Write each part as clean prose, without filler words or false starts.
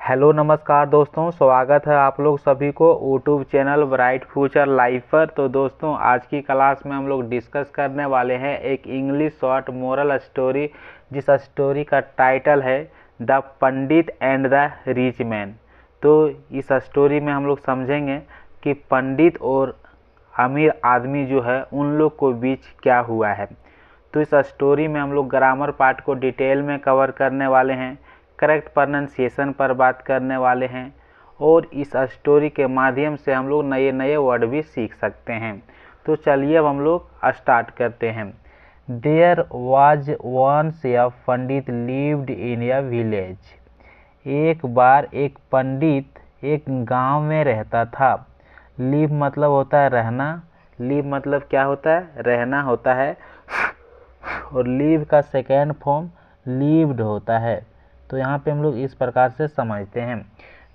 Hello नमस्कार दोस्तों, स्वागत है आप लोग सभी को YouTube channel bright future life पर। तो दोस्तों, आज की क्लास में हम लोग डिस्कस करने वाले हैं एक इंग्लिश शॉर्ट मोरल स्टोरी, जिस स्टोरी का टाइटल है the Pandit and the rich man. तो इस स्टोरी में हम लोग समझेंगे कि पंडित और अमीर आदमी जो है उन लोग को बीच क्या हुआ है। तो इस स्टोरी में हम लोग ग्रामर पार्ट को डिटेल में कवर करने वाले हैं, करेक्ट प्रोनाउंसिएशन पर बात करने वाले हैं और इस स्टोरी के माध्यम से हम लोग नए नए वर्ड भी सीख सकते हैं। तो चलिए अब हम लोग स्टार्ट करते हैं। There was once a pandit lived in a village. एक बार एक पंडित एक गांव में रहता था। लिव मतलब होता है रहना, लिव मतलब क्या होता है, रहना होता है, और लिव का सेकेंड फॉर्म लिव्ड होता है। तो यहाँ पे हम लोग इस प्रकार से समझते हैं।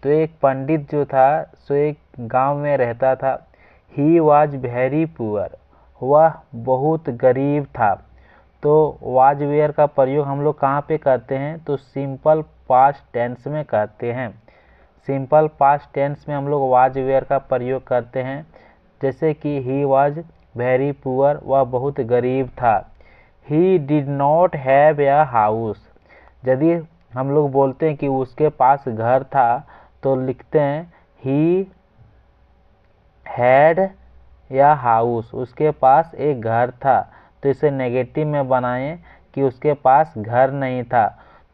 तो एक पंडित जो था सो एक गांव में रहता था। ही वाज वेरी पुअर, वह बहुत गरीब था। तो वाज वेयर का प्रयोग हम लोग कहाँ पे करते हैं, तो सिंपल पास्ट टेंस में करते हैं। सिंपल पास्ट टेंस में हम लोग वाज वेयर का प्रयोग करते हैं। जैसे कि ही वाज वेरी पुअर, वह बहुत गरीब था। He did not have a house. यदि हम लोग बोलते हैं कि उसके पास घर था तो लिखते हैं ही हैड या हाउस, उसके पास एक घर था। तो इसे नेगेटिव में बनाएं कि उसके पास घर नहीं था।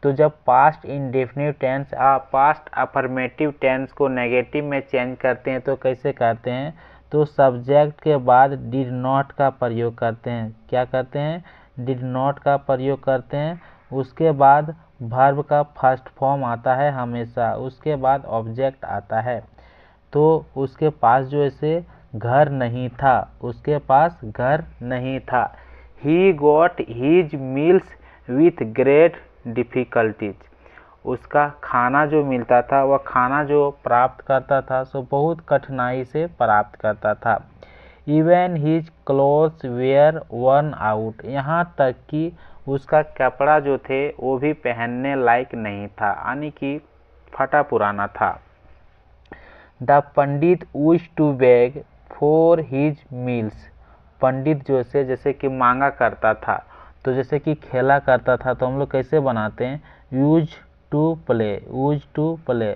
तो जब past indefinite tense past affirmative tense को नेगेटिव में चेंज करते हैं तो कैसे करते हैं, तो सब्जेक्ट के बाद डिड नॉट का प्रयोग करते हैं। क्या करते हैं, डिड नॉट का प्रयोग करते हैं। उसके बाद वर्ब का फर्स्ट फॉर्म आता है हमेशा, उसके बाद ऑब्जेक्ट आता है। तो उसके पास जो ऐसे घर नहीं था, उसके पास घर नहीं था। He got his meals with great difficulties. उसका खाना जो मिलता था, वह खाना जो प्राप्त करता था सो बहुत कठिनाई से प्राप्त करता था। Even his clothes were worn out, यहाँ तक कि उसका कपड़ा जो थे वो भी पहनने लायक नहीं था, यानी कि फटा पुराना था। The pandit used to beg for his meals. Pandit जो से जैसे कि मांगा करता था, तो जैसे कि खेला करता था तो हम लोग कैसे बनाते हैं, use to play, use to play.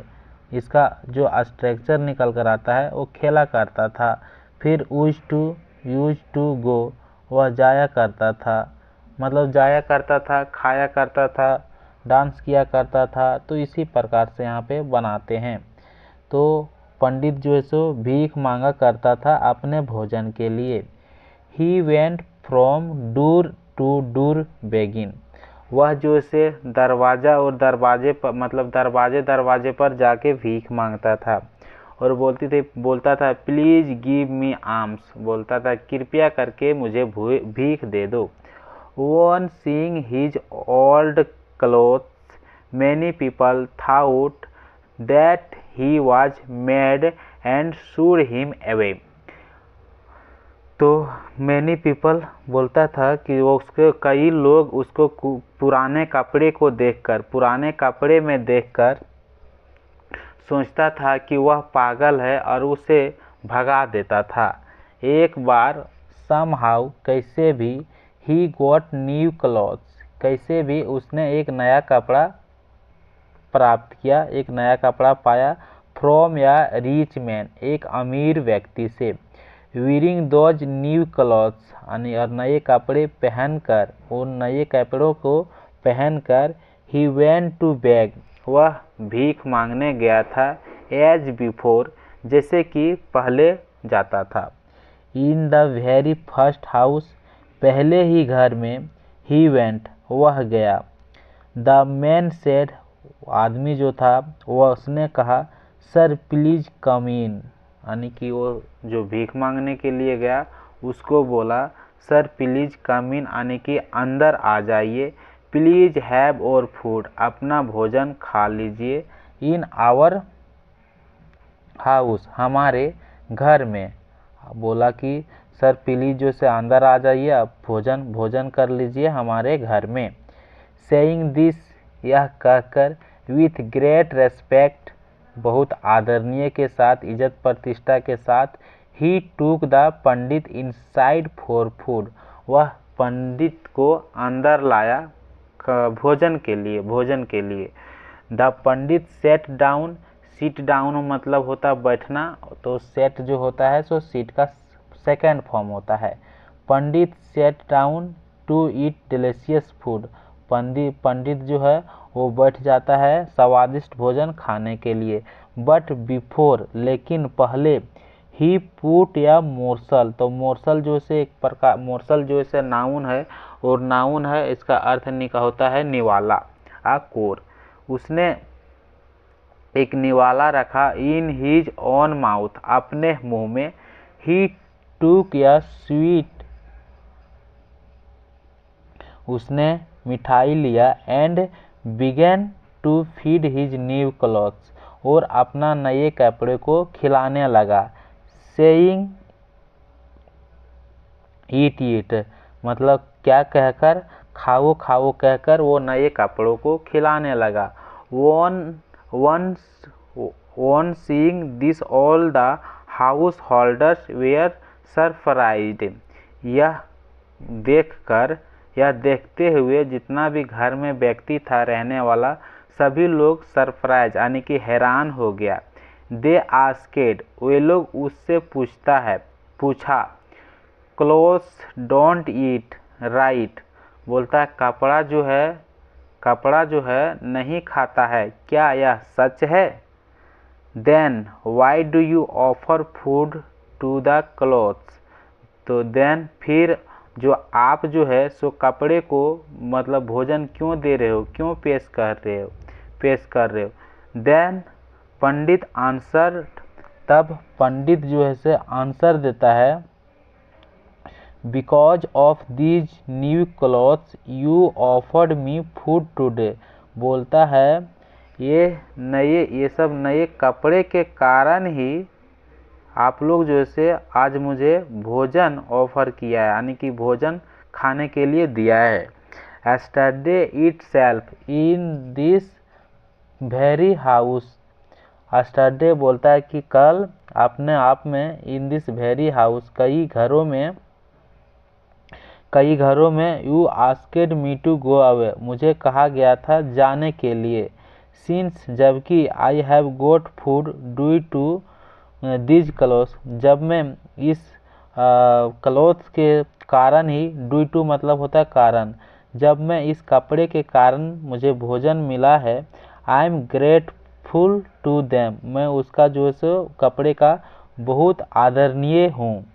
इसका जो स्ट्रक्चर निकल कर आता है वो खेला करता था। फिर यूज टू गो, वह जाया करता था, मतलब जाया करता था, खाया करता था, डांस किया करता था। तो इसी प्रकार से यहाँ पे बनाते हैं। तो पंडित जो है सो भीख मांगा करता था अपने भोजन के लिए। He went from door to door begging. वह जो से दरवाज़ा और दरवाजे पर मतलब दरवाजे पर जाके भीख मांगता था और बोलता था प्लीज़ गिव मी आर्म्स, बोलता था कृपया करके मुझे भीख दे दो। One seeing his old clothes many people thought that he was mad and should him away. तो मैनी पीपल बोलता था कि वो उसके कई लोग उसको पुराने कपड़े में देखकर सोचता था कि वह पागल है और उसे भगा देता था। एक बार समहाउ कैसे भी ही गॉट न्यू क्लॉथ्स, कैसे भी उसने एक नया कपड़ा प्राप्त किया, एक नया कपड़ा पाया। फ्रॉम या रिच मैन, एक अमीर व्यक्ति से। वीरिंग दोज न्यू क्लॉथ्स, यानी और नए कपड़े पहनकर, उन नए कपड़ों को पहनकर ही वेंट टू बेग, वह भीख मांगने गया था। एज बिफोर, जैसे कि पहले जाता था। In the very first house, पहले ही घर में। ही वेंट, वह गया। द मैन सेड, आदमी जो था वह उसने कहा सर प्लीज कम इन, यानी कि वो जो भीख मांगने के लिए गया उसको बोला सर प्लीज कम इन, यानी कि अंदर आ जाइए। प्लीज हैव और फूड, अपना भोजन खा लीजिए। इन आवर हाउस, हमारे घर में। बोला कि सर प्लीज जो से अंदर आ जाइए, आप भोजन कर लीजिए हमारे घर में। सेइंग दिस, यह कहकर विथ ग्रेट रेस्पेक्ट, बहुत आदरणीय के साथ, इज्जत प्रतिष्ठा के साथ, he took the pandit inside for food, वह पंडित को अंदर लाया भोजन के लिए। The pandit sat down, sit down मतलब होता है बैठना, तो सेट जो होता है सो सीट का सेकेंड फॉर्म होता है। Pandit sat down to eat delicious food, pandit जो है वो बैठ जाता है स्वादिष्ट भोजन खाने के लिए। बट बिफोर, लेकिन पहले, ही पुट या मोर्सल, तो मोर्सल जो से एक प्रकार, मोर्सल जो से नाउन है और नाउन है, इसका अर्थ होता है निवाला, कोर। उसने एक निवाला रखा इन हिज ओन माउथ, अपने मुंह में। ही टूक या स्वीट, उसने मिठाई लिया। And began to feed his new clothes, और अपना नए कपड़े को खिलाने लगा। सेइंग ईट मतलब क्या कहकर, खाओ खाओ कहकर वो नए कपड़ों को खिलाने लगा। On seeing this all the householders were surprised, यह देखकर, यह देखते हुए जितना भी घर में व्यक्ति था रहने वाला, सभी लोग सरप्राइज यानी कि हैरान हो गया। दे आस्केड, वे लोग उससे पूछा। क्लोथ्स डोंट ईट राइट, बोलता है कपड़ा जो है नहीं खाता है, क्या यह सच है? Then why do you offer food to the clothes, तो देन फिर जो आप जो है सो कपड़े को मतलब भोजन क्यों दे रहे हो, क्यों पेश कर रहे हो। देन पंडित आंसर, तब पंडित जो है से आंसर देता है। Because of these new clothes you offered me food today, बोलता है ये सब नए कपड़े के कारण ही आप लोग जो है आज मुझे भोजन ऑफर किया है, यानी कि भोजन खाने के लिए दिया है। Yesterday itself in this very house, yesterday बोलता है कि कल अपने आप में, इन दिस वेरी हाउस कई घरों में you asked me to go away, मुझे कहा गया था जाने के लिए। सिंस, जबकि I have got food due to these clothes, जब मैं इस क्लोथ्स के कारण ही, ड्यू टू मतलब होता है कारण, जब मैं इस कपड़े के कारण मुझे भोजन मिला है। I am grateful to them, मैं उसका जो है सो कपड़े का बहुत आदरणीय हूँ,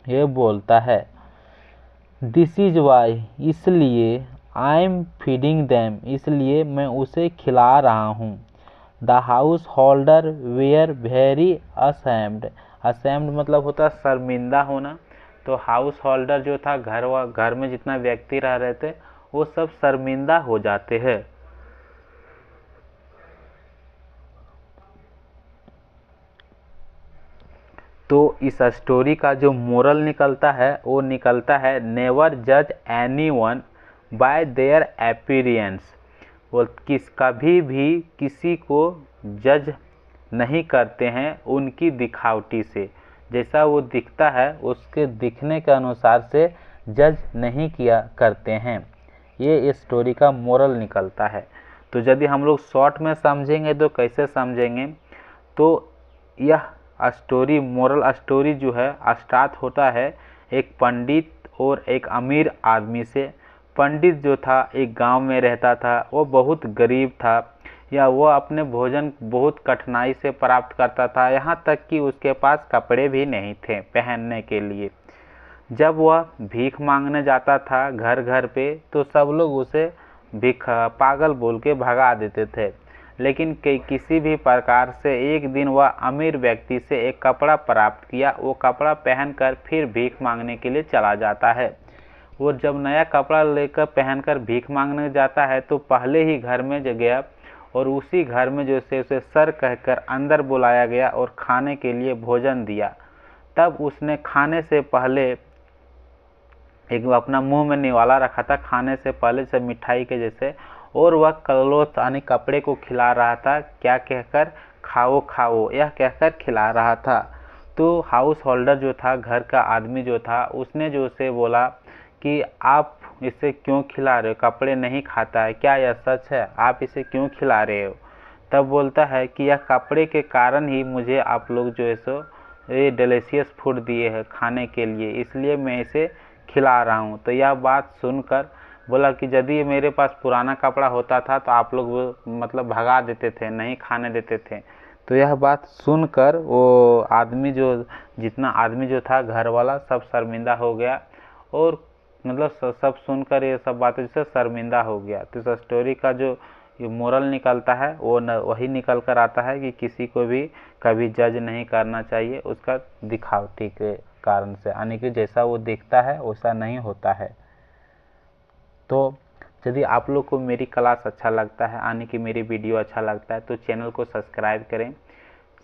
ये बोलता है। दिस इज वाई, इसलिए, आई एम फीडिंग देम, इसलिए मैं उसे खिला रहा हूँ। The householder were very ashamed, ashamed मतलब होता है शर्मिंदा होना, तो हाउस होल्डर जो था घर में जितना व्यक्ति रह रहे थे वो सब शर्मिंदा हो जाते हैं। तो इस स्टोरी का जो मोरल निकलता है वो निकलता है, नेवर जज एनीवन बाय देयर अपीयरेंस, वो कभी भी किसी को जज नहीं करते हैं उनकी दिखावटी से, जैसा वो दिखता है उसके दिखने के अनुसार से जज नहीं किया करते हैं। ये इस स्टोरी का मोरल निकलता है। तो यदि हम लोग शॉर्ट में समझेंगे तो कैसे समझेंगे, तो यह स्टोरी, मोरल स्टोरी जो है स्टार्ट होता है एक पंडित और एक अमीर आदमी से। पंडित जो था एक गांव में रहता था, वो बहुत गरीब था, या वो अपने भोजन बहुत कठिनाई से प्राप्त करता था, यहाँ तक कि उसके पास कपड़े भी नहीं थे पहनने के लिए। जब वह भीख मांगने जाता था घर घर पे, तो सब लोग उसे पागल बोल के भगा देते थे। लेकिन किसी भी प्रकार से एक दिन वह अमीर व्यक्ति से एक कपड़ा प्राप्त किया, वो कपड़ा पहनकर फिर भीख मांगने के लिए चला जाता है। वो जब नया कपड़ा लेकर पहनकर भीख मांगने जाता है तो पहले ही घर में गया और उसी घर में जो से उसे सर कहकर अंदर बुलाया गया और खाने के लिए भोजन दिया। तब उसने खाने से पहले एक अपना मुंह में निवाला रखा था, खाने से पहले से मिठाई के जैसे, और वह क्लोथ यानी कपड़े को खिला रहा था, क्या कहकर, खाओ खाओ, यह कहकर खिला रहा था। तो हाउस होल्डर जो था, घर का आदमी जो था, उसने जो उसे बोला कि आप इसे क्यों खिला रहे हो, कपड़े नहीं खाता है क्या, यह सच है, आप इसे क्यों खिला रहे हो। तब बोलता है कि यह कपड़े के कारण ही मुझे आप लोग जो है सो ये डिलीशियस फूड दिए हैं खाने के लिए, इसलिए मैं इसे खिला रहा हूँ। तो यह बात सुनकर बोला कि यदि मेरे पास पुराना कपड़ा होता था तो आप लोग मतलब भगा देते थे, नहीं खाने देते थे। तो यह बात सुनकर वो आदमी जो, जितना आदमी जो था घर वाला, सब शर्मिंदा हो गया और मतलब सब सुनकर ये सब बातें से शर्मिंदा हो गया। तो इस स्टोरी का जो मोरल निकलता है वो वही निकल कर आता है कि किसी को भी कभी जज नहीं करना चाहिए उसका दिखावटी के कारण से, यानी कि जैसा वो दिखता है वैसा नहीं होता है। तो यदि आप लोग को मेरी क्लास अच्छा लगता है, यानी कि मेरी वीडियो अच्छा लगता है, तो चैनल को सब्सक्राइब करें।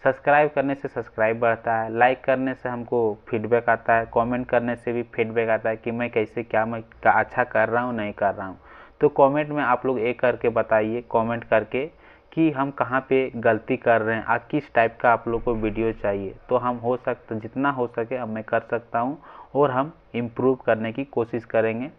सब्सक्राइब करने से सब्सक्राइब बढ़ता है, लाइक करने से हमको फीडबैक आता है, कमेंट करने से भी फीडबैक आता है कि मैं कैसे मैं अच्छा कर रहा हूँ नहीं कर रहा हूँ। तो कमेंट में आप लोग एक करके बताइए, कमेंट करके, कि हम कहाँ पे गलती कर रहे हैं, किस टाइप का आप लोग को वीडियो चाहिए। तो हम हो सकता जितना हो सके अब मैं कर सकता हूँ और हम इम्प्रूव करने की कोशिश करेंगे।